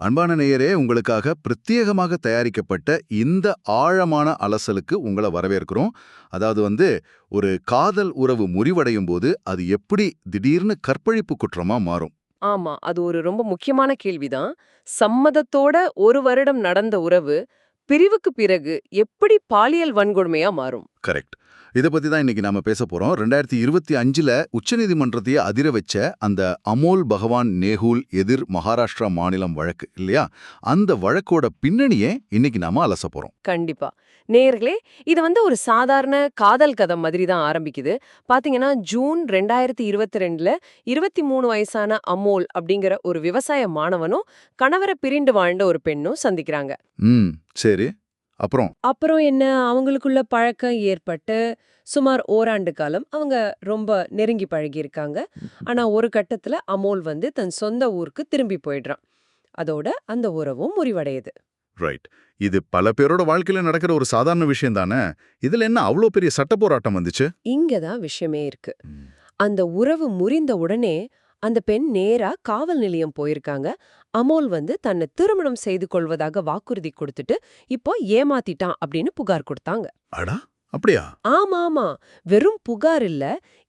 அன்பான நேயரே, உங்களுக்காக பிரத்யேகமாக தயாரிக்கப்பட்ட இந்த ஆழமான அலசலுக்கு உங்களை வரவேற்கிறோம். அதாவது ஒரு காதல் உறவு முறிவடையும் போது அது எப்படி திடீர்னு கற்பழிப்பு குற்றமா மாறும்? ஆமா. அது ஒரு ரொம்ப முக்கியமான கேள்விதான். சம்மதத்தோட 1 வருடம் நடந்த உறவு, பிரிவுக்கு பிறகு எப்படி பாலியல் வன்கொடுமையா மாறும்? கரெக்ட். இத பத்தி தான் இன்னைக்கு நாம பேச போறோம். 2025ல உச்சநீதிமன்றத்தையே அதிர வச்ச அந்த அமோல் பகவான் நேஹூல் எதிர் மகாராஷ்டிரா மாநிலம் வழக்கு இல்லையா? அந்த வழக்கோட பின்னணியே இன்னைக்கு நாம அலச போறோம். கண்டிப்பா. நேயர்களே, இது ஒரு சாதாரண காதல் கதை மாதிரி தான் ஆரம்பிக்குது. பாத்தீங்கன்னா, ஜூன் 2022ல 23 வயசான அமோல் அப்படிங்கிற ஒரு விவசாய மாணவனும், கணவரை பிரிந்து வாழ்ந்த ஒரு பெண்ணும் சந்திக்கிறாங்க. ம், சரி. அப்புறம்? அப்புறம் என்ன, அவங்களுக்குள்ள பழக்கம் ஏற்பட்டு சுமார் ஓராண்டு காலம் அவங்க ரொம்ப நெருங்கி பழகியிருக்காங்க. ஆனா ஒரு கட்டத்துல அமோல் தன் சொந்த ஊருக்கு திரும்பி போயிடுறான். அதோட அந்த உறவும் முறிவடையுது. ரைட். இது பல பேரோட வாழ்க்கையில நடக்கிற ஒரு சாதாரண விஷயம் தானே. இதுல என்ன அவ்வளோ பெரிய சட்ட போராட்டம் வந்துச்சு? இங்கதான் விஷயமே இருக்கு. அந்த உறவு முறிந்த உடனே அந்த பெண் நேரா காவல் நிலையம் போயிருக்காங்க. அமோல் தன்னை திருமணம் செய்து கொள்வதாக வாக்குறுதி கொடுத்துட்டு இப்போ ஏமாத்திட்டான் அப்படின்னு புகார் கொடுத்தாங்க. அடா, அப்படியா? ஆமா ஆமா. வெறும் புகார் இல்ல,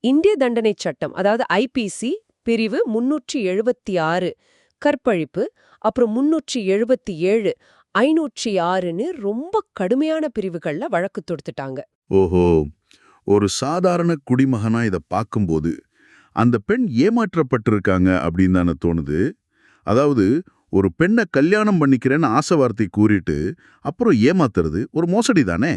இந்திய தண்டனை சட்டம், அதாவது ஐபிசி பிரிவு 376 கற்பழிப்பு, அப்புறம் 377, 506ன்னு ரொம்ப கடுமையான பிரிவுகள்ல வழக்கு தொடுத்துட்டாங்க. ஓஹோ. ஒரு சாதாரண குடிமகனா இத பார்க்கும்போது அந்த பெண் ஏமாற்றப்பட்டிருக்காங்க அப்படின்னு தானே தோணுது. அதாவது ஒரு பெண்ணை கல்யாணம் பண்ணிக்கிறேன்னு ஆசை வார்த்தை கூறிட்டு அப்புறம் ஏமாத்துறது ஒரு மோசடி தானே.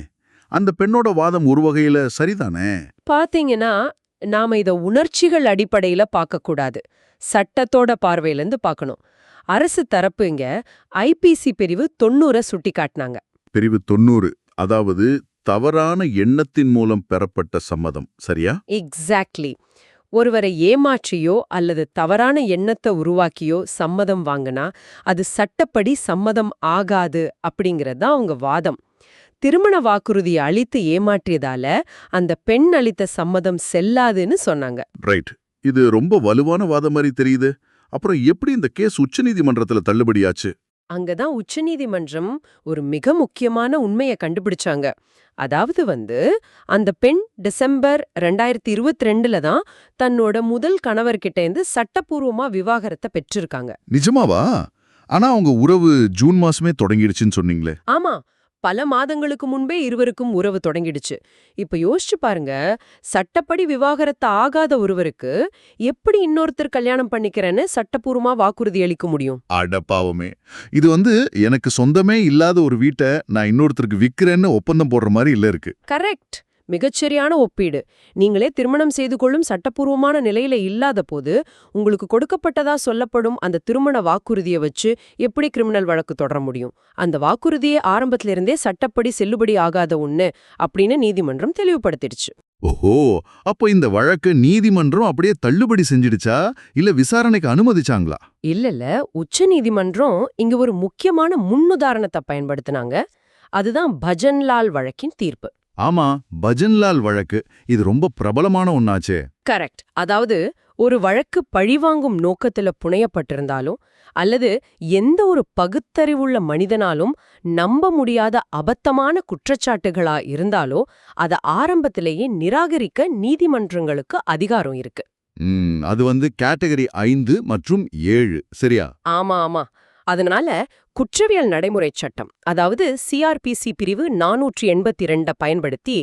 அந்த பெண்ணோட வாதம் ஒரு வகையில சரிதானே. பாத்தீங்கன்னா, நாம இத உணர்ச்சிகள் அடிப்படையில பார்க்கக்கூடாது. சட்டத்தோட பார்வையிலிருந்து பார்க்கணும். அரசு தரப்பு இங்க ஐபிசி பிரிவு 90 சுட்டி காட்டினாங்க. பிரிவு 90, அதாவது தவறான எண்ணத்தின் மூலம் பெறப்பட்ட சம்மதம், சரியா? எக்ஸாக்ட்லி. ஒருவரை ஏமாற்றியோ அல்லது தவறான எண்ணத்தை உருவாக்கியோ சம்மதம் வாங்கினா அது சட்டப்படி சம்மதம் ஆகாது அப்படிங்கறது தான் அவங்க வாதம். திருமண வாக்குறுதியை அளித்து ஏமாற்றியதால அந்த பெண் அளித்த சம்மதம் செல்லாதுன்னு சொன்னாங்க. ரைட். இது ரொம்ப வலுவான வாதம் மாதிரி தெரியுது. அப்புறம் எப்படி இந்த கேஸ் உச்சநீதிமன்றத்துல தள்ளுபடியாச்சு? அங்கதான் உச்சநீதிமன்றம் ஒரு மிக முக்கியமான உண்மையை கண்டுபிடிச்சாங்க. அதாவது அந்த பெண் டிசம்பர் 2022ல தான் தன்னோட முதல் கணவர்கிட்ட இருந்து சட்டப்பூர்வமா விவாகரத்தை பெற்றிருக்காங்க. நிஜமாவா? ஆனா அவங்க உறவு ஜூன் மாசமே தொடங்கிடுச்சுன்னு சொன்னீங்களே. ஆமா, பல மாதங்களுக்கு முன்பே இருவருக்கும் உறவு தொடங்கிடுச்சு. இப்ப யோசிச்சு பாருங்க, சட்டப்படி விவாகரத்து ஆகாத ஒருவருக்கு எப்படி இன்னொருத்தர் கல்யாணம் பண்ணிக்கிறேன்னு சட்டப்பூர்வமா வாக்குறுதி அளிக்க முடியும்? அடப்பாவமே. இது எனக்கு சொந்தமே இல்லாத ஒரு வீட்டை நான் இன்னொருத்தருக்கு விக்கிறேன்னு ஒப்பந்தம் போடுற மாதிரி இல்ல இருக்கு. கரெக்ட். மிகச்சரியான ஒப்பீடு. நீங்களே திருமணம் செய்து கொள்ளும் சட்டப்பூர்வமான நிலையில இல்லாத போது உங்களுக்கு கொடுக்கப்பட்டதா சொல்லப்படும் அந்த திருமண வாக்குறுதியை வச்சு எப்படி கிரிமினல் வழக்கு தொடர முடியும்? அந்த வாக்குறுதியே ஆரம்பத்துல இருந்தே சட்டப்படி செல்லுபடி ஆகாத ஒண்ணு அப்படின்னு நீதிமன்றம் தெளிவுபடுத்திடுச்சு. ஓஹோ. அப்போ இந்த வழக்கு நீதிமன்றம் அப்படியே தள்ளுபடி செஞ்சிடுச்சா இல்ல விசாரணைக்கு அனுமதிச்சாங்களா? இல்ல, உச்ச நீதிமன்றம் இங்க ஒரு முக்கியமான முன்னுதாரணத்தை பயன்படுத்தினாங்க. அதுதான் பஜன்லால் வழக்கின் தீர்ப்பு. ஆமா, பஜன்லால் வழக்கு. இது ரொம்ப பிரபலமான ஒன்னாச்சே. கரெக்ட். அதாவது ஒரு வழக்கு பழிவாங்கும் நோக்கத்துல புனையப்பட்டிருந்தாலும் அல்லது எந்த ஒரு பகுத்தறிவுள்ள மனிதனாலும் நம்ப முடியாத அபத்தமான குற்றச்சாட்டுகளா இருந்தாலோ அத ஆரம்பத்திலேயே நிராகரிக்க நீதிமன்றங்களுக்கு அதிகாரம் இருக்கு. அது கேட்டகரி 5 மற்றும் 7, சரியா? ஆமா ஆமா. அதனால குற்றவியல் நடைமுறை சட்டம், அதாவது சிஆர்பிசி பிரிவு 482 பயன்படுத்தி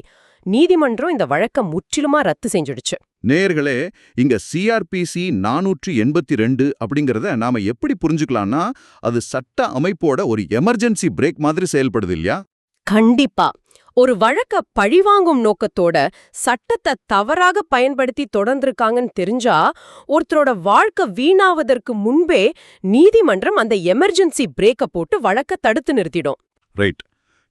நீதிமன்றம் இந்த வழக்க முற்றிலுமா ரத்து செஞ்சிடுச்சு. நேயர்களே, இங்க சிஆர்பிசி 482 அப்படிங்கறத நாம எப்படி புரிஞ்சுக்கலாம்னா, அது சட்ட அமைப்போட ஒரு எமர்ஜென்சி பிரேக் மாதிரி செயல்படுது இல்லையா? கண்டிப்பா. ஒரு வழக்க பழிவாங்கும் நோக்கத்தோட சட்டத்தை தவறாக பயன்படுத்தி தொடர்ந்திருக்காங்கன்னு தெரிஞ்சா ஒருத்தரோட வாழ்க்கை வீணாவதற்கு முன்பே நீதிமன்றம் அந்த எமர்ஜென்சி பிரேக்க போட்டு வழக்க தடுத்து நிறுத்திடும். ரைட்.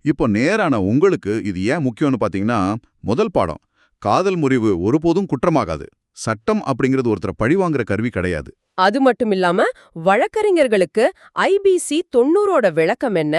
இப்போ நேரான உங்களுக்கு இது ஏன் முக்கியம்னு பாத்தீங்கன்னா, முதல் பாடம், காதல் முறிவு ஒருபோதும் குற்றமாகாது. சட்டம் அப்படிங்கிறது ஒருத்தரை பழிவாங்குற கருவி கிடையாது. அது மட்டும் இல்லாம வழக்கறிஞர்களுக்கு ஐபிசி 90ஓட விளக்கம் என்ன,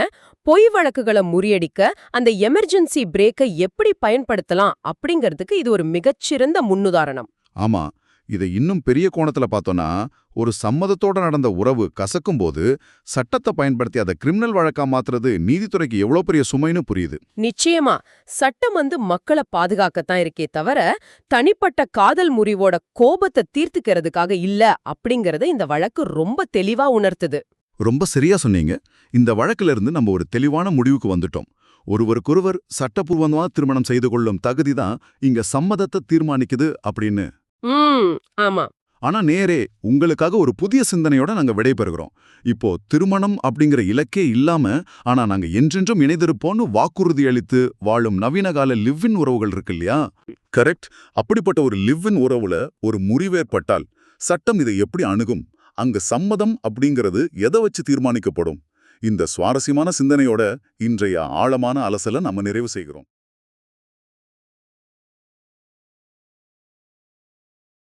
பொய் வழக்குகளை முறியடிக்க அந்த எமர்ஜென்சி பிரேக்கை எப்படி பயன்படுத்தலாம் அப்படிங்கிறதுக்கு இது ஒரு மிகச்சிறந்த முன்னுதாரணம். ஆமா, இதை இன்னும் பெரிய கோணத்துல பார்த்தோம்னா, ஒரு சம்மதத்தோட நடந்த உறவு கசக்கும்போது சட்டத்தை பயன்படுத்தி அதை கிரிமினல் வழக்கா மாத்துறது நீதித்துறைக்கு எவ்வளவு பெரிய சுமைன்னு புரியுது. நிச்சயமா சட்டம் மக்களை பாதுகாக்கத்தான் இருக்கே தவிர தனிப்பட்ட காதல் முறிவோட கோபத்தை தீர்த்துக்கிறதுக்காக இல்ல அப்படிங்கறத இந்த வழக்கு ரொம்ப தெளிவா உணர்த்துது. ரொம்ப சரியா சொன்னீங்க. இந்த வழக்குல இருந்து நம்ம ஒரு தெளிவான முடிவுக்கு வந்துட்டோம். ஒருவருக்கொருவர் சட்டபூர்வமா திருமணம் செய்து கொள்ளும் தகுதி தான் இங்க சம்மதத்தை தீர்மானிக்குது அப்படின்னு. ஆமா. ஆனா நேரே உங்களுக்காக ஒரு புதிய சிந்தனையோட நாங்க விடைபெறுகிறோம். இப்போ திருமணம் அப்படிங்கிற இலக்கே இல்லாம, ஆனா நாங்க என்றென்றும் இணைந்திருப்போம்னு வாக்குறுதி அளித்து வாழும் நவீனகால லிவ்-இன் உறவுகள் இருக்கு இல்லையா? கரெக்ட். அப்படிப்பட்ட ஒரு லிவ்-இன் உறவுல ஒரு முறிவேற்பட்டால் சட்டம் இதை எப்படி அணுகும்? அங்க சம்மதம் அப்படிங்கிறது எதை வச்சு தீர்மானிக்கப்படும்? இந்த சுவாரஸ்யமான சிந்தனையோட இன்றைய ஆழமான அலசலை நம்ம நிறைவு செய்கிறோம்.